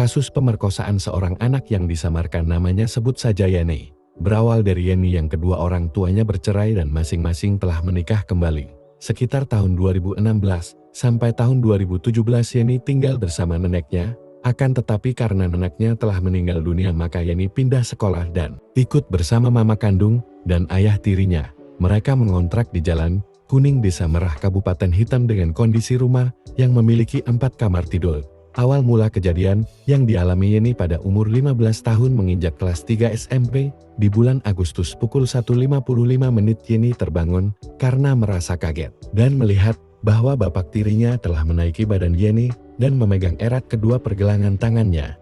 Kasus pemerkosaan seorang anak yang disamarkan namanya sebut saja Yeni, berawal dari Yeni yang kedua orang tuanya bercerai dan masing-masing telah menikah kembali. Sekitar tahun 2016 sampai tahun 2017 Yeni tinggal bersama neneknya, akan tetapi karena neneknya telah meninggal dunia maka Yeni pindah sekolah dan ikut bersama mama kandung dan ayah tirinya. Mereka mengontrak di Jalan Kuning Desa Merah Kabupaten Hitam dengan kondisi rumah yang memiliki 4 kamar tidur. Awal mula kejadian yang dialami Yeni pada umur 15 tahun menginjak kelas 3 SMP, di bulan Agustus pukul 1.55 Yeni terbangun karena merasa kaget dan melihat bahwa bapak tirinya telah menaiki badan Yeni dan memegang erat kedua pergelangan tangannya.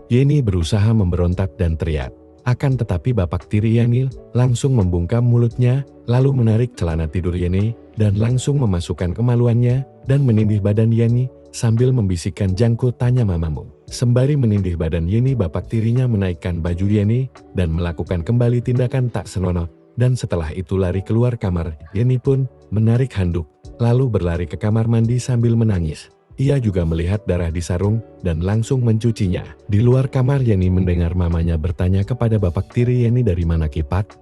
Yeni berusaha memberontak dan teriak. Akan tetapi bapak tiri Yeni langsung membungkam mulutnya, lalu menarik celana tidur Yeni, dan langsung memasukkan kemaluannya, dan menindih badan Yeni, sambil membisikkan "Jangku tanya mamamu." Sembari menindih badan Yeni bapak tirinya menaikkan baju Yeni, dan melakukan kembali tindakan tak senonoh, dan setelah itu lari keluar kamar. Yeni pun menarik handuk, lalu berlari ke kamar mandi sambil menangis. Ia juga melihat darah di sarung dan langsung mencucinya. Di luar kamar Yeni mendengar mamanya bertanya kepada bapak tiri Yeni dari mana kipat.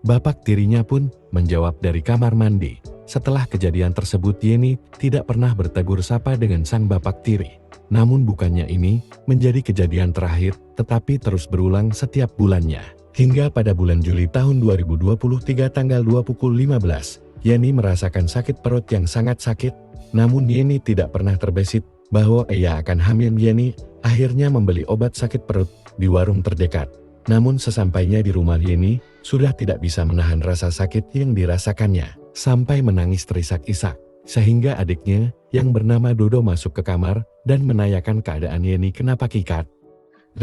Bapak tirinya pun menjawab dari kamar mandi. Setelah kejadian tersebut Yeni tidak pernah bertegur sapa dengan sang bapak tiri. Namun bukannya ini menjadi kejadian terakhir, tetapi terus berulang setiap bulannya. Hingga pada bulan Juli tahun 2023 tanggal 2 pukul 15, Yeni merasakan sakit perut yang sangat sakit. Namun Yeni tidak pernah terbesit bahwa ia akan hamil. Yeni akhirnya membeli obat sakit perut di warung terdekat. Namun sesampainya di rumah Yeni sudah tidak bisa menahan rasa sakit yang dirasakannya, sampai menangis terisak-isak. Sehingga adiknya yang bernama Dodo masuk ke kamar dan menanyakan keadaan Yeni kenapa kikat.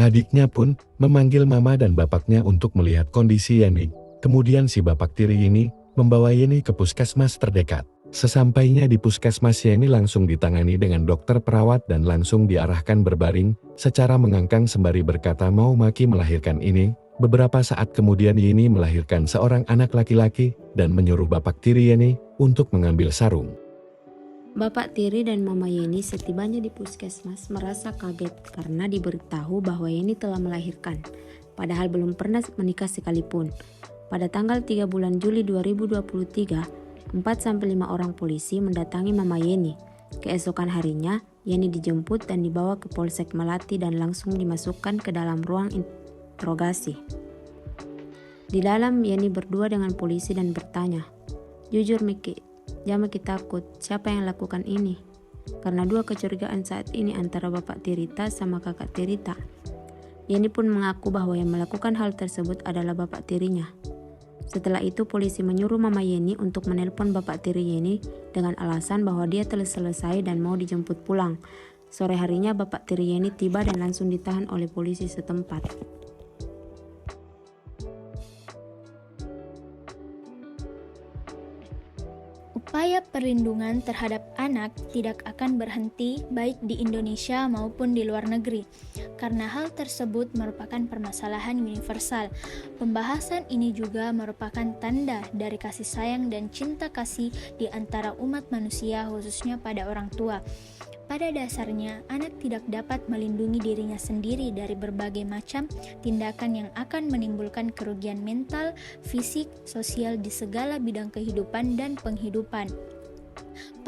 Adiknya pun memanggil mama dan bapaknya untuk melihat kondisi Yeni. Kemudian si bapak tiri Yeni membawa Yeni ke puskesmas terdekat. Sesampainya di puskesmas Yeni langsung ditangani dengan dokter perawat dan langsung diarahkan berbaring, secara mengangkang sembari berkata mau maki melahirkan ini. Beberapa saat kemudian Yeni melahirkan seorang anak laki-laki dan menyuruh bapak tiri Yeni untuk mengambil sarung. Bapak tiri dan mama Yeni setibanya di puskesmas merasa kaget karena diberitahu bahwa Yeni telah melahirkan, padahal belum pernah menikah sekalipun. Pada tanggal 3 bulan Juli 2023, 4-5 orang polisi mendatangi mama Yeni. Keesokan harinya, Yeni dijemput dan dibawa ke Polsek Melati dan langsung dimasukkan ke dalam ruang interogasi. Di dalam, Yeni berdua dengan polisi dan bertanya, "Jujur Miki, jangan Miki takut, siapa yang lakukan ini?" Karena dua kecurigaan saat ini antara bapak Tirita sama kakak Tirita. Yeni pun mengaku bahwa yang melakukan hal tersebut adalah bapak tirinya. Setelah itu polisi menyuruh mama Yeni untuk menelpon bapak tiri Yeni dengan alasan bahwa dia telah selesai dan mau dijemput pulang. Sore harinya bapak tiri Yeni tiba dan langsung ditahan oleh polisi setempat. Upaya perlindungan terhadap anak tidak akan berhenti baik di Indonesia maupun di luar negeri, karena hal tersebut merupakan permasalahan universal. Pembahasan ini juga merupakan tanda dari kasih sayang dan cinta kasih di antara umat manusia, khususnya pada orang tua. Pada dasarnya, anak tidak dapat melindungi dirinya sendiri dari berbagai macam tindakan yang akan menimbulkan kerugian mental, fisik, sosial di segala bidang kehidupan dan penghidupan.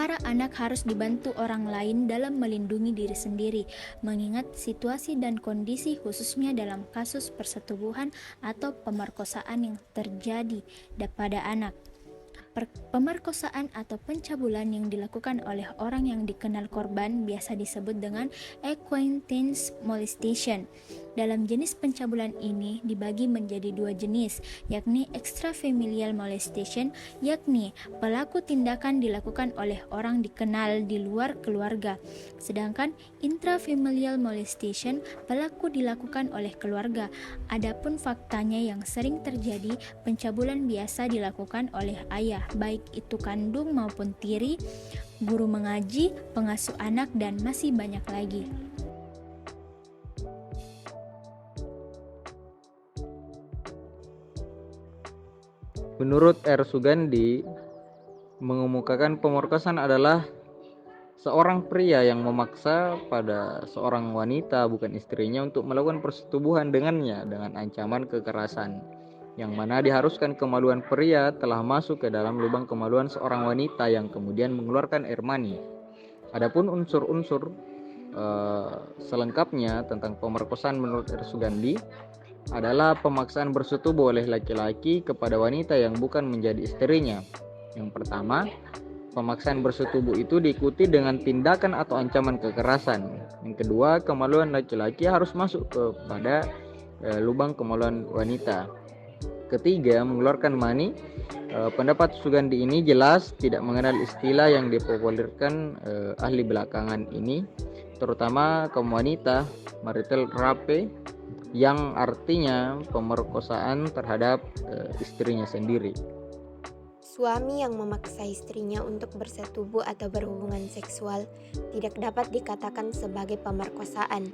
Para anak harus dibantu orang lain dalam melindungi diri sendiri, mengingat situasi dan kondisi khususnya dalam kasus persetubuhan atau pemerkosaan yang terjadi pada anak. Pemerkosaan atau pencabulan yang dilakukan oleh orang yang dikenal korban biasa disebut dengan acquaintance molestation. Dalam jenis pencabulan ini dibagi menjadi dua jenis, yakni extrafamilial molestation, yakni pelaku tindakan dilakukan oleh orang dikenal di luar keluarga. Sedangkan intrafamilial molestation, pelaku dilakukan oleh keluarga. Adapun faktanya yang sering terjadi, pencabulan biasa dilakukan oleh ayah, baik itu kandung maupun tiri, guru mengaji, pengasuh anak, dan masih banyak lagi. Menurut R. Sugandi, mengemukakan pemerkosaan adalah seorang pria yang memaksa pada seorang wanita, bukan istrinya, untuk melakukan persetubuhan dengannya dengan ancaman kekerasan, yang mana diharuskan kemaluan pria telah masuk ke dalam lubang kemaluan seorang wanita yang kemudian mengeluarkan air mani. Adapun unsur-unsur selengkapnya tentang pemerkosaan menurut R. Sugandi adalah pemaksaan bersetubuh oleh laki-laki kepada wanita yang bukan menjadi istrinya. Yang pertama, pemaksaan bersetubuh itu diikuti dengan tindakan atau ancaman kekerasan. Yang kedua, kemaluan laki-laki harus masuk kepada lubang kemaluan wanita. Ketiga, mengeluarkan mani. Pendapat Sugandi ini jelas tidak mengenal istilah yang dipopulerkan ahli belakangan ini, terutama kaum wanita, marital rape, yang artinya pemerkosaan terhadap istrinya sendiri. Suami yang memaksa istrinya untuk bersetubuh atau berhubungan seksual tidak dapat dikatakan sebagai pemerkosaan.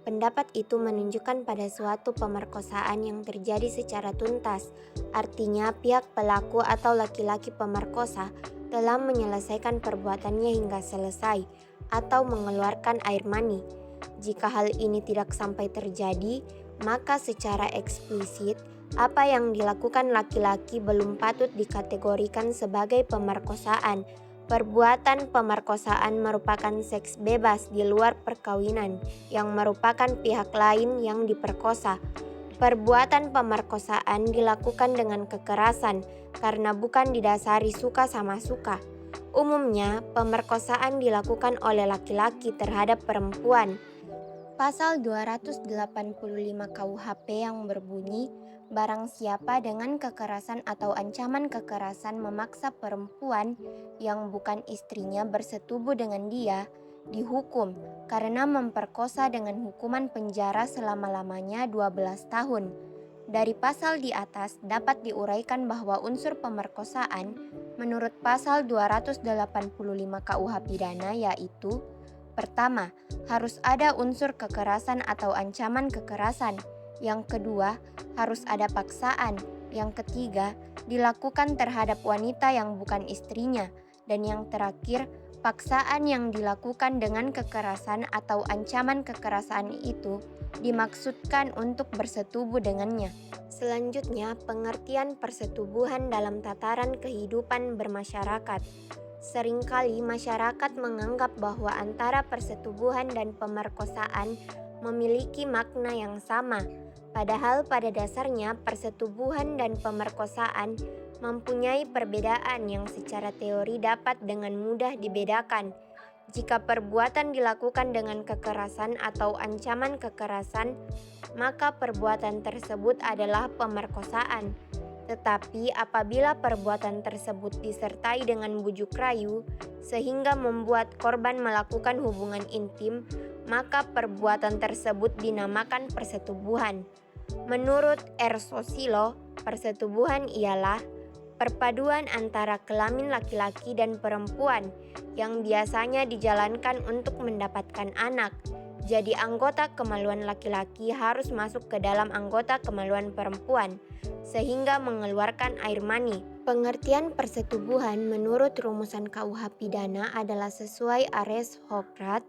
Pendapat itu menunjukkan pada suatu pemerkosaan yang terjadi secara tuntas, artinya pihak pelaku atau laki-laki pemerkosa telah menyelesaikan perbuatannya hingga selesai atau mengeluarkan air mani. Jika hal ini tidak sampai terjadi, maka secara eksplisit apa yang dilakukan laki-laki belum patut dikategorikan sebagai pemerkosaan. Perbuatan pemerkosaan merupakan seks bebas di luar perkawinan yang merupakan pihak lain yang diperkosa. Perbuatan pemerkosaan dilakukan dengan kekerasan karena bukan didasari suka sama suka. Umumnya, pemerkosaan dilakukan oleh laki-laki terhadap perempuan. Pasal 285 KUHP yang berbunyi, barang siapa dengan kekerasan atau ancaman kekerasan memaksa perempuan yang bukan istrinya bersetubuh dengan dia, dihukum karena memperkosa dengan hukuman penjara selama-lamanya 12 tahun. Dari pasal di atas dapat diuraikan bahwa unsur pemerkosaan menurut pasal 285 KUH pidana yaitu: pertama, harus ada unsur kekerasan atau ancaman kekerasan. Yang kedua, harus ada paksaan. Yang ketiga, dilakukan terhadap wanita yang bukan istrinya. Dan yang terakhir, paksaan yang dilakukan dengan kekerasan atau ancaman kekerasan itu dimaksudkan untuk bersetubuh dengannya. Selanjutnya, pengertian persetubuhan dalam tataran kehidupan bermasyarakat. Seringkali masyarakat menganggap bahwa antara persetubuhan dan pemerkosaan memiliki makna yang sama, padahal pada dasarnya persetubuhan dan pemerkosaan mempunyai perbedaan yang secara teori dapat dengan mudah dibedakan. Jika perbuatan dilakukan dengan kekerasan atau ancaman kekerasan, maka perbuatan tersebut adalah pemerkosaan. Tetapi apabila perbuatan tersebut disertai dengan bujuk rayu sehingga membuat korban melakukan hubungan intim, maka perbuatan tersebut dinamakan persetubuhan. Menurut R. Sosilo, persetubuhan ialah perpaduan antara kelamin laki-laki dan perempuan yang biasanya dijalankan untuk mendapatkan anak. Jadi anggota kemaluan laki-laki harus masuk ke dalam anggota kemaluan perempuan sehingga mengeluarkan air mani. Pengertian persetubuhan menurut rumusan KUH pidana adalah sesuai Ares Hokrat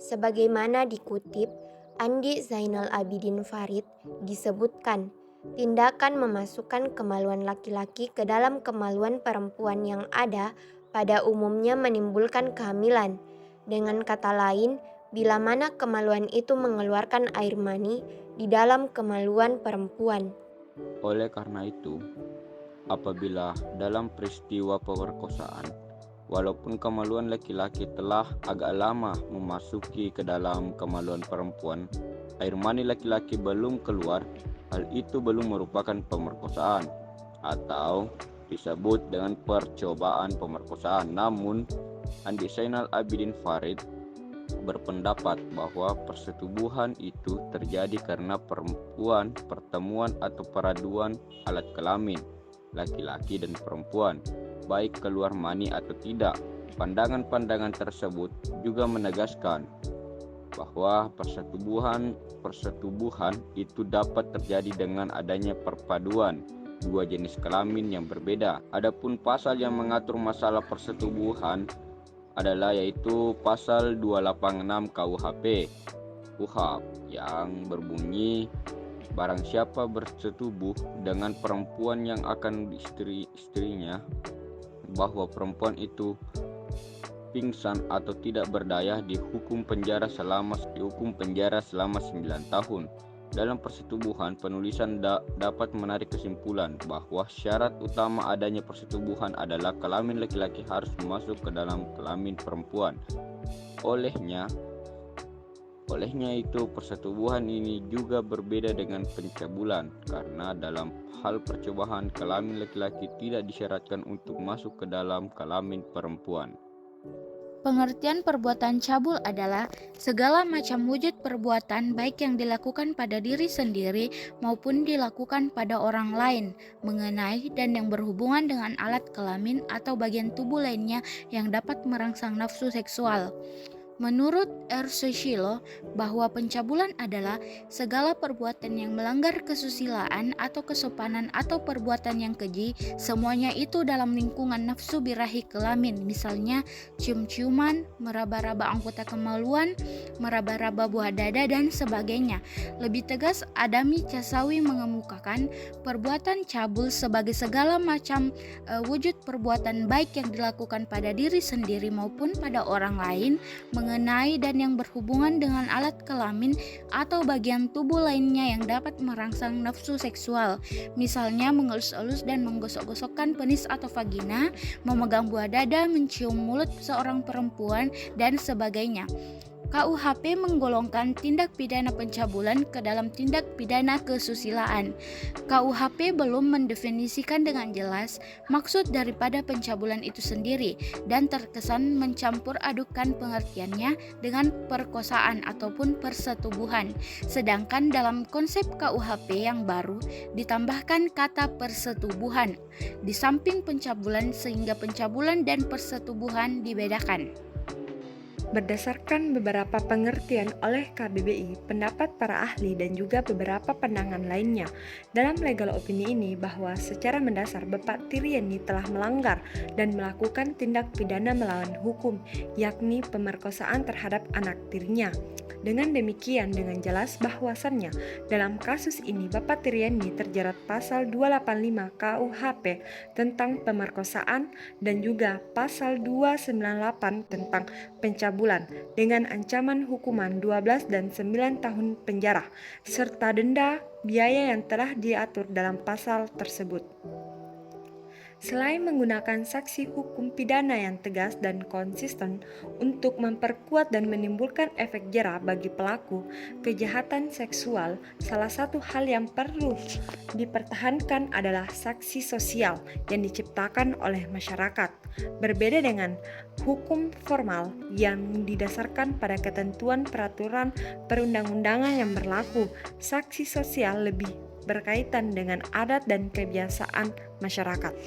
sebagaimana dikutip Andi Zainal Abidin Farid disebutkan, tindakan memasukkan kemaluan laki-laki ke dalam kemaluan perempuan yang ada pada umumnya menimbulkan kehamilan. Dengan kata lain, bila mana kemaluan itu mengeluarkan air mani di dalam kemaluan perempuan. Oleh karena itu, apabila dalam peristiwa pemerkosaan, walaupun kemaluan laki-laki telah agak lama memasuki ke dalam kemaluan perempuan, air mani laki-laki belum keluar, hal itu belum merupakan pemerkosaan atau disebut dengan percobaan pemerkosaan. Namun, Andi Zainal Abidin Farid berpendapat bahwa persetubuhan itu terjadi karena pertemuan atau peraduan alat kelamin laki-laki dan perempuan, baik keluar mani atau tidak. Pandangan-pandangan tersebut juga menegaskan bahwa persetubuhan itu dapat terjadi dengan adanya perpaduan dua jenis kelamin yang berbeda. Adapun pasal yang mengatur masalah persetubuhan adalah yaitu pasal 286 KUHP yang berbunyi barang siapa bersetubuh dengan perempuan yang akan istrinya bahwa perempuan itu pingsan atau tidak berdaya dihukum penjara selama 9 tahun. Dalam persetubuhan, penulisan dapat menarik kesimpulan bahwa syarat utama adanya persetubuhan adalah kelamin laki-laki harus masuk ke dalam kelamin perempuan. Olehnya itu persetubuhan ini juga berbeda dengan pencabulan karena dalam hal percobaan kelamin laki-laki tidak disyaratkan untuk masuk ke dalam kelamin perempuan. Pengertian perbuatan cabul adalah segala macam wujud perbuatan baik yang dilakukan pada diri sendiri maupun dilakukan pada orang lain mengenai dan yang berhubungan dengan alat kelamin atau bagian tubuh lainnya yang dapat merangsang nafsu seksual. Menurut R. Susilo, bahwa pencabulan adalah segala perbuatan yang melanggar kesusilaan atau kesopanan atau perbuatan yang keji, semuanya itu dalam lingkungan nafsu birahi kelamin, misalnya cium-ciuman, meraba-raba anggota kemaluan, meraba-raba buah dada, dan sebagainya. Lebih tegas, Adami Casawi mengemukakan perbuatan cabul sebagai segala macam wujud perbuatan baik yang dilakukan pada diri sendiri maupun pada orang lain mengenai dan yang berhubungan dengan alat kelamin atau bagian tubuh lainnya yang dapat merangsang nafsu seksual, misalnya mengelus-elus dan menggosok-gosokkan penis atau vagina, memegang buah dada, mencium mulut seorang perempuan, dan sebagainya. KUHP menggolongkan tindak pidana pencabulan ke dalam tindak pidana kesusilaan. KUHP belum mendefinisikan dengan jelas maksud daripada pencabulan itu sendiri dan terkesan mencampur adukan pengertiannya dengan perkosaan ataupun persetubuhan. Sedangkan dalam konsep KUHP yang baru ditambahkan kata persetubuhan di samping pencabulan sehingga pencabulan dan persetubuhan dibedakan. Berdasarkan beberapa pengertian oleh KBBI, pendapat para ahli dan juga beberapa pandangan lainnya dalam legal opini ini bahwa secara mendasar Bapak Tirieni telah melanggar dan melakukan tindak pidana melawan hukum, yakni pemerkosaan terhadap anak tirinya. Dengan demikian, dengan jelas bahwasannya dalam kasus ini Bapak Tirieni terjerat pasal 285 KUHP tentang pemerkosaan dan juga pasal 298 tentang pencabulan dengan ancaman hukuman 12 dan 9 tahun penjara serta denda biaya yang telah diatur dalam pasal tersebut. Selain menggunakan saksi hukum pidana yang tegas dan konsisten untuk memperkuat dan menimbulkan efek jera bagi pelaku kejahatan seksual, salah satu hal yang perlu dipertahankan adalah saksi sosial yang diciptakan oleh masyarakat. Berbeda dengan hukum formal yang didasarkan pada ketentuan peraturan perundang-undangan yang berlaku, saksi sosial lebih berkaitan dengan adat dan kebiasaan masyarakat.